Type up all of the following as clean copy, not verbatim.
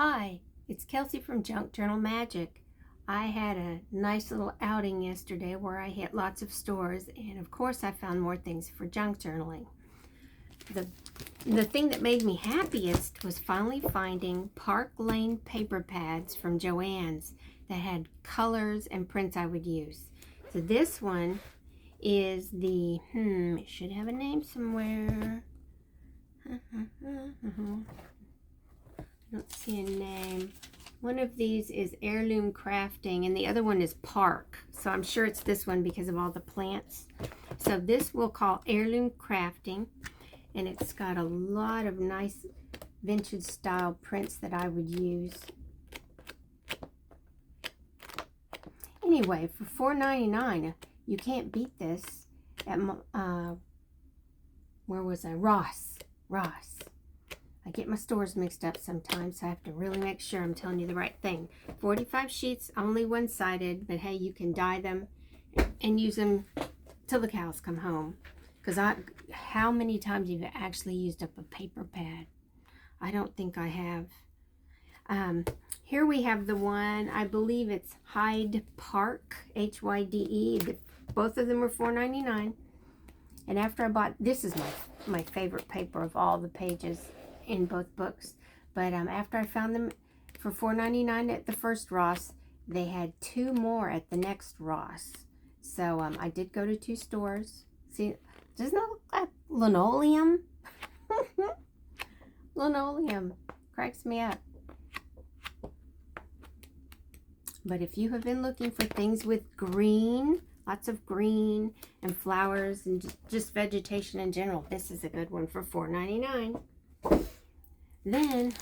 Hi, it's Kelsey from Junk Journal Magic. I had a nice little outing yesterday where I hit lots of stores, and of course I found more things for junk journaling. The thing that made me happiest was finally finding Park Lane paper pads from Joann's that had colors and prints I would use. So this one is the, it should have a name somewhere. I don't see a name. One of these is Heirloom Crafting and the other one is Park. So I'm sure it's this one because of all the plants. So this we'll call Heirloom Crafting, and it's got a lot of nice vintage style prints that I would use. Anyway, for $4.99, you can't beat this at, where was I? Ross. I get my stores mixed up sometimes, so I have to really make sure I'm telling you the right thing. 45 sheets, only one-sided, but hey, you can dye them and use them till the cows come home. Because how many times have you actually used up a paper pad? I don't think I have. Here we have the one, I believe it's Hyde Park, Hyde. Both of them were $4.99. And after I bought, this is my favorite paper of all the pages in both books, but after I found them for $4.99 at the first Ross, they had two more at the next Ross. So I did go to two stores. See, doesn't that look like linoleum? Linoleum cracks me up. But if you have been looking for things with green, lots of green and flowers and just vegetation in general, this is a good one for $4.99. Then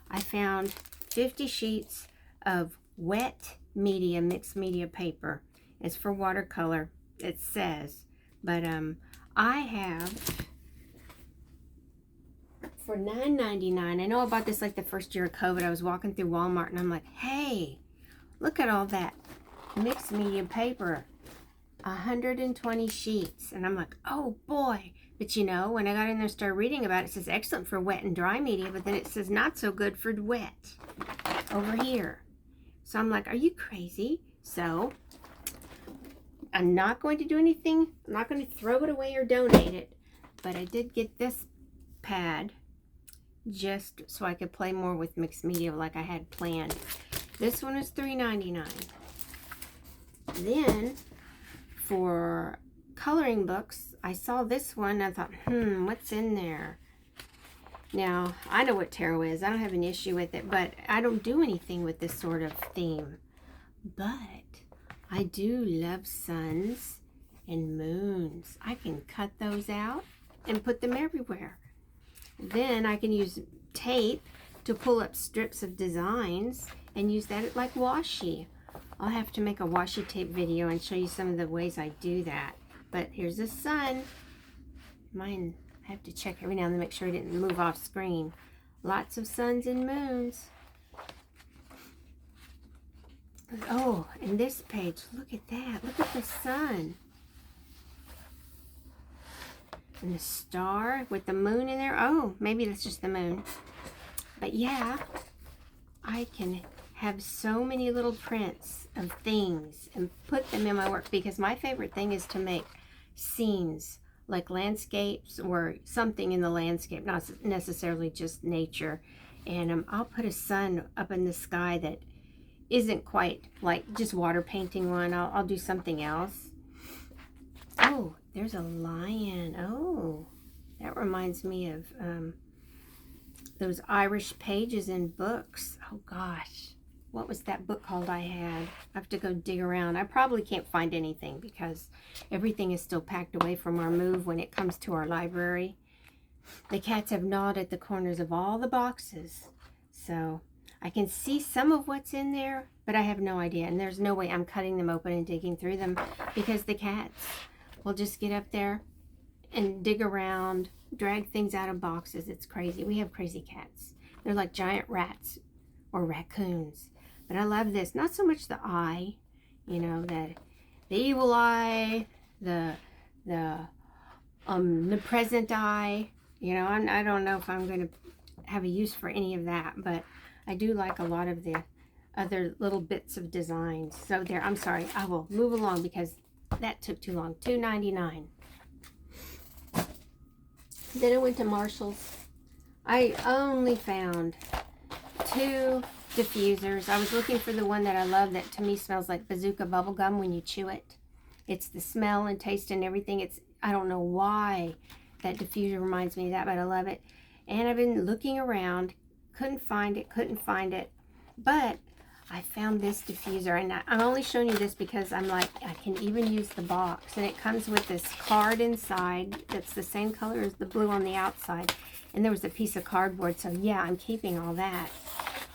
I found 50 sheets of wet media, mixed media paper. It's for watercolor, it says. But I have, for $9.99, I know I bought this like the first year of COVID. I was walking through Walmart and I'm like, hey, look at all that mixed media paper. 120 sheets. And I'm like, oh boy. But you know, when I got in there and started reading about it, it says excellent for wet and dry media, but then it says not so good for wet over here. So I'm like, are you crazy? So I'm not going to do anything. I'm not going to throw it away or donate it. But I did get this pad just so I could play more with mixed media like I had planned. This one is $3.99. Then for coloring books, I saw this one. I thought, what's in there? Now, I know what tarot is. I don't have an issue with it, but I don't do anything with this sort of theme. But I do love suns and moons. I can cut those out and put them everywhere. Then I can use tape to pull up strips of designs and use that like washi. I'll have to make a washi tape video and show you some of the ways I do that. But here's the sun. Mine, I have to check every now and then to make sure it didn't move off screen. Lots of suns and moons. Oh, and this page, look at that. Look at the sun. And the star with the moon in there. Oh, maybe that's just the moon. But yeah, I can have so many little prints of things and put them in my work, because my favorite thing is to make scenes like landscapes or something in the landscape, not necessarily just nature. And I'll put a sun up in the sky that isn't quite like just water painting one. I'll do something else. Oh, there's a lion. Oh, that reminds me of those Irish pages in books. Oh gosh, what was that book called I had? I have to go dig around. I probably can't find anything because everything is still packed away from our move when it comes to our library. The cats have gnawed at the corners of all the boxes. So I can see some of what's in there, but I have no idea. And there's no way I'm cutting them open and digging through them, because the cats will just get up there and dig around, drag things out of boxes. It's crazy. We have crazy cats. They're like giant rats or raccoons. But I love this. Not so much the eye, you know, that the evil eye, the present eye. You know, I don't know if I'm going to have a use for any of that, but I do like a lot of the other little bits of designs. So there, I'm sorry, I will move along because that took too long. $2.99. Then I went to Micheals. I only found 2 diffusers. I was looking for the one that I love that to me smells like bazooka bubble gum when you chew it. It's the smell and taste and everything. I don't know why that diffuser reminds me of that, but I love it. And I've been looking around, couldn't find it. But I found this diffuser, and I'm only showing you this because I'm like, I can even use the box. And it comes with this card inside that's the same color as the blue on the outside. And there was a piece of cardboard, so yeah, I'm keeping all that.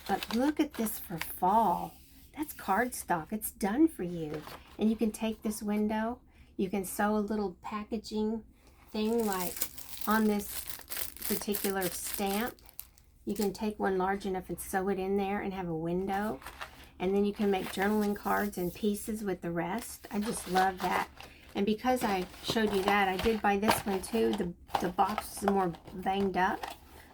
But look at this for fall. That's cardstock. It's done for you. And you can take this window. You can sew a little packaging thing like on this particular stamp. You can take one large enough and sew it in there and have a window. And then you can make journaling cards and pieces with the rest. I just love that. And because I showed you that, I did buy this one too. The box is more banged up.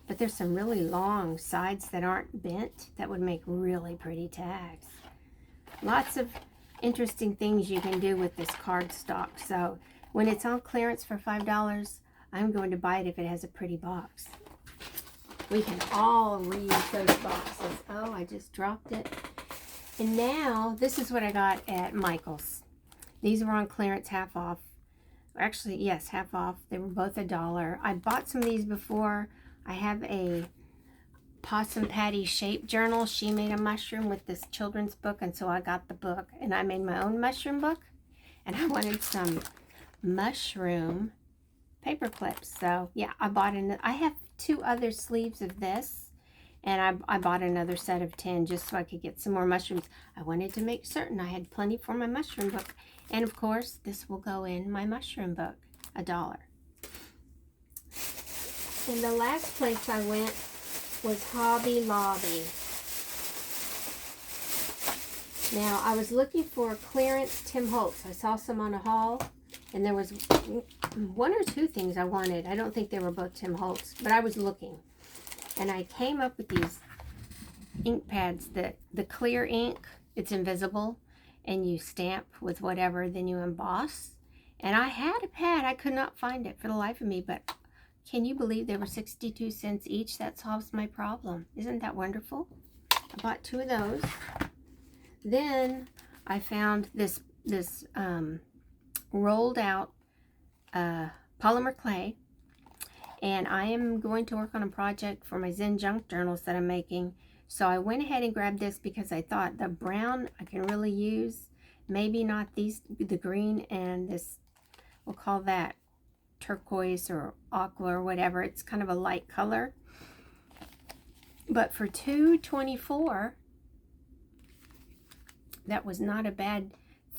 But there's some really long sides that aren't bent that would make really pretty tags. Lots of interesting things you can do with this cardstock. So when it's on clearance for $5, I'm going to buy it if it has a pretty box. We can all reuse those boxes. Oh, I just dropped it. And now, this is what I got at Micheals. These were on clearance, half off. Actually, yes, half off. They were both $1. I bought some of these before. I have a Possum Patty shape journal. She made a mushroom with this children's book, and so I got the book. And I made my own mushroom book. And I wanted some mushroom paper clips. So, yeah, I bought I have 2 other sleeves of this. And I bought another set of 10 just so I could get some more mushrooms. I wanted to make certain I had plenty for my mushroom book. And, of course, this will go in my mushroom book, $1. And the last place I went was Hobby Lobby. Now, I was looking for clearance Tim Holtz. I saw some on a haul, and there was 1 or 2 things I wanted. I don't think they were both Tim Holtz, but I was looking. And I came up with these ink pads that the clear ink, it's invisible, and you stamp with whatever, then you emboss. And I had a pad. I could not find it for the life of me, but can you believe they were 62 cents each? That solves my problem. Isn't that wonderful? I bought 2 of those. Then I found this rolled out polymer clay. And I am going to work on a project for my Zen junk journals that I'm making. So I went ahead and grabbed this because I thought the brown I can really use. Maybe not these, the green and this, we'll call that turquoise or aqua or whatever. It's kind of a light color. But for $2.24, that was not a bad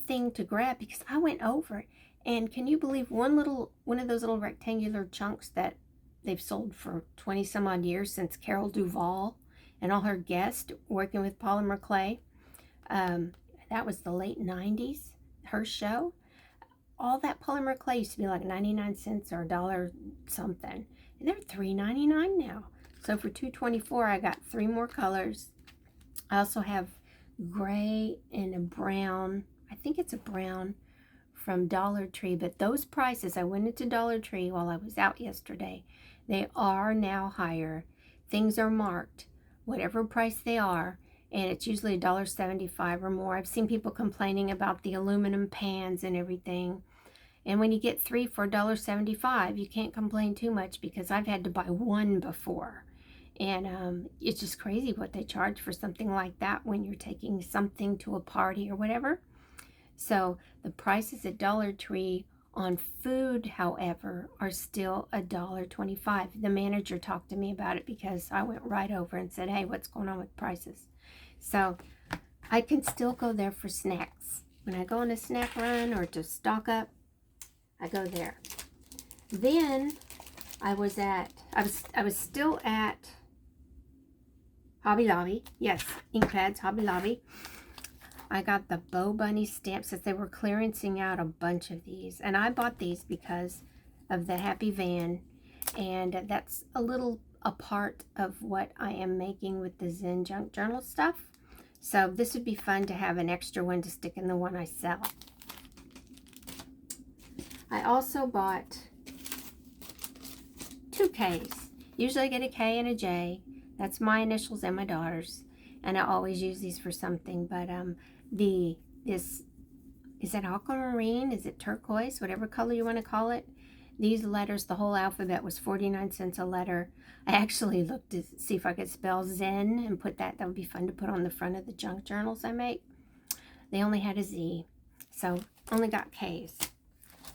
thing to grab because I went over it. And can you believe one of those little rectangular chunks that they've sold for 20 some odd years since Carol Duvall and all her guests working with polymer clay. That was the late 90s, her show. All that polymer clay used to be like 99 cents or $1 something. And they're $3.99 now. So for $2.24, I got 3 more colors. I also have gray and a brown. I think it's a brown from Dollar Tree, but those prices, I went into Dollar Tree while I was out yesterday. They are now higher. Things are marked, whatever price they are, and it's usually $1.75 or more. I've seen people complaining about the aluminum pans and everything. And when you get 3 for $1.75, you can't complain too much because I've had to buy 1 before. And it's just crazy what they charge for something like that when you're taking something to a party or whatever. So the prices at Dollar Tree on food, however, are still $1.25. The manager talked to me about it because I went right over and said, hey, what's going on with prices? So I can still go there for snacks. When I go on a snack run or to stock up, I go there. Then I was still at Hobby Lobby. Yes, ink pads, Hobby Lobby. I got the Bow Bunny stamps as they were clearancing out a bunch of these. And I bought these because of the Happy Van. And that's a little a part of what I am making with the Zen Junk Journal stuff. So this would be fun to have an extra one to stick in the one I sell. I also bought 2 Ks. Usually I get a K and a J. That's my initials and my daughter's. And I always use these for something. But is it aquamarine? Is it turquoise? Whatever color you want to call it. These letters, the whole alphabet was 49 cents a letter. I actually looked to see if I could spell Zen and put that. That would be fun to put on the front of the junk journals I make. They only had a Z. So only got Ks.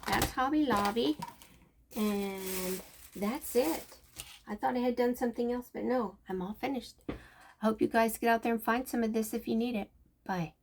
That's Hobby Lobby. And that's it. I thought I had done something else, but no, I'm all finished. I hope you guys get out there and find some of this if you need it. Bye.